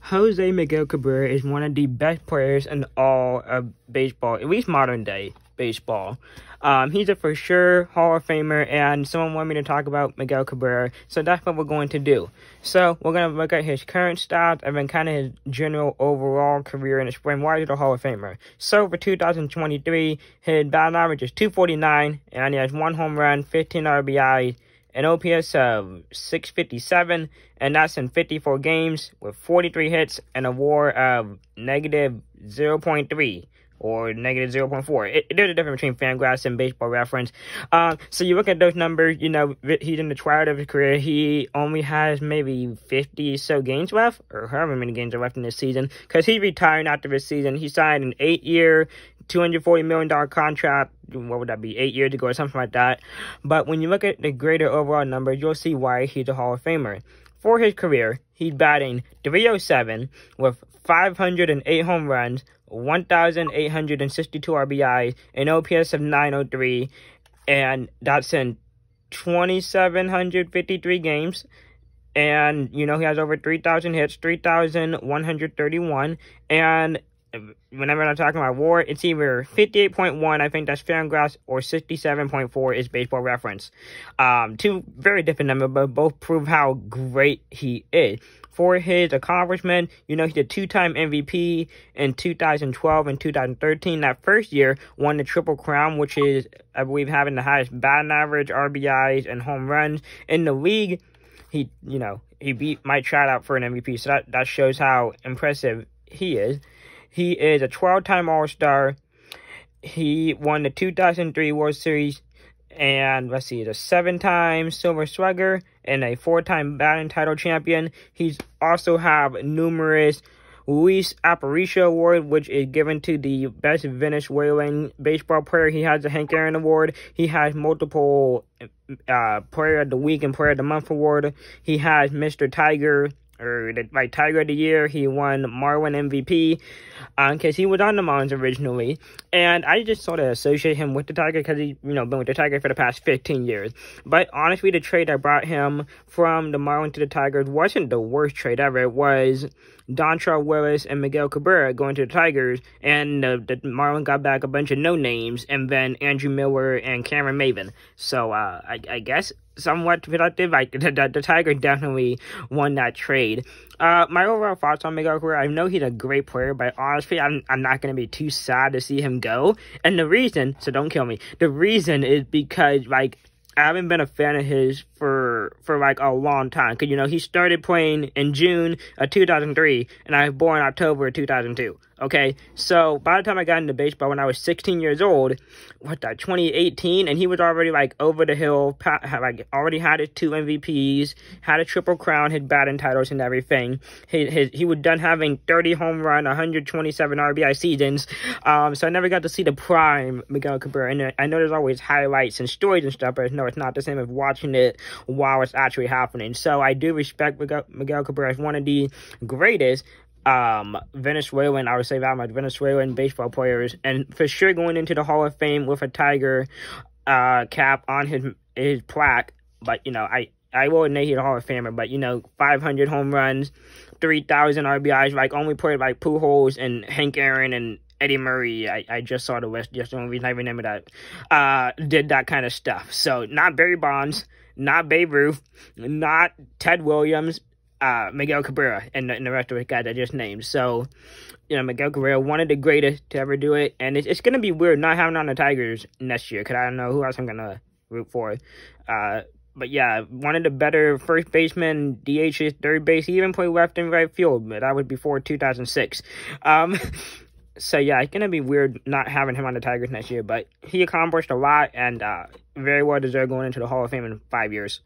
Jose Miguel Cabrera is one of the best players in all of baseball, at least modern day baseball. He's a for sure Hall of Famer, and someone wanted me to talk about Miguel Cabrera, so that's what we're going to do. So we're going to look at his current stats and then kind of his general overall career and explain why he's a Hall of Famer. So for 2023, his batting average is .249, and he has 1 home run, 15 RBI, an OPS of .657, and that's in 54 games with 43 hits and a WAR of negative 0.3 or negative 0.4. There's a difference between Fangraphs and Baseball Reference. So you look at those numbers, you know, he's in the twilight of his career. He only has maybe 50 so games left, or however many games are left in this season, because he's retiring after this season. He signed an 8-year, $240 million contract. What would that be, 8 years ago or something like that? But when you look at the greater overall numbers, you'll see why he's a Hall of Famer. For his career, he's batting .307 with 508 home runs, 1,862 RBI, an OPS of .903, and that's in 2,753 games. And, you know, he has over 3,000 hits, 3,131, and whenever I'm talking about WAR, it's either 58.1, I think that's Fangraphs, or 67.4 is Baseball Reference. Two very different numbers, but both prove how great he is. For his accomplishment, you know, he's a 2-time MVP in 2012 and 2013. That first year, won the Triple Crown, which is, I believe, having the highest batting average, RBIs, and home runs in the league. He beat Mike Trout out for an MVP, so that shows how impressive he is. He is a 12-time All-Star. He won the 2003 World Series, and let's see, he's a 7-time Silver Slugger and a 4-time batting title champion. He's also have numerous Luis Aparicio Award, which is given to the best Venezuelan baseball player. He has the Hank Aaron Award. He has multiple Player of the Week and Player of the Month Award. He has Mr. Tiger, or Tiger of the Year. He won Marlin MVP because he was on the Marlins originally, and I just sort of associate him with the Tiger because he's, you know, been with the Tiger for the past 15 years. But honestly, the trade that brought him from the Marlins to the Tigers wasn't the worst trade ever. It was Dontrelle Willis and Miguel Cabrera going to the Tigers, and the Marlins got back a bunch of no-names, and then Andrew Miller and Cameron Maven. So I guess somewhat productive. The Tiger definitely won that trade. My overall thoughts on Miguel Cabrera, I know he's a great player, but honestly, I'm not going to be too sad to see him go. And the reason, so don't kill me, the reason is because, I haven't been a fan of his for a long time. Because, you know, he started playing in June of 2003, and I was born in October of 2002. Okay? So, by the time I got into baseball when I was 16 years old, 2018, and he was already, over the hill, already had his 2 MVPs, had a Triple Crown, his batting titles and everything. He was done having 30 home run, 127 RBI seasons. So I never got to see the prime Miguel Cabrera. And I know there's always highlights and stories and stuff, but no, it's not the same as watching it while it's actually happening. So I do respect Miguel Cabrera as one of the greatest Venezuelan, I would say that much, Venezuelan baseball players, and for sure going into the Hall of Fame with a Tiger cap on his plaque. But, you know, I will admit he's a Hall of Famer, but, you know, 500 home runs, 3,000 RBIs, only played Pujols and Hank Aaron and Eddie Murray. I just saw the list, just the only reason I remember that, did that kind of stuff. So, not Barry Bonds, not Babe Ruth, not Ted Williams, Miguel Cabrera, and the rest of the guys I just named. So, you know, Miguel Cabrera, one of the greatest to ever do it, and it's going to be weird not having on the Tigers next year, because I don't know who else I'm going to root for. But yeah, one of the better first basemen, DHs, third base, he even played left and right field, but that was before 2006. So yeah, it's going to be weird not having him on the Tigers next year, but he accomplished a lot, and very well deserved going into the Hall of Fame in 5 years.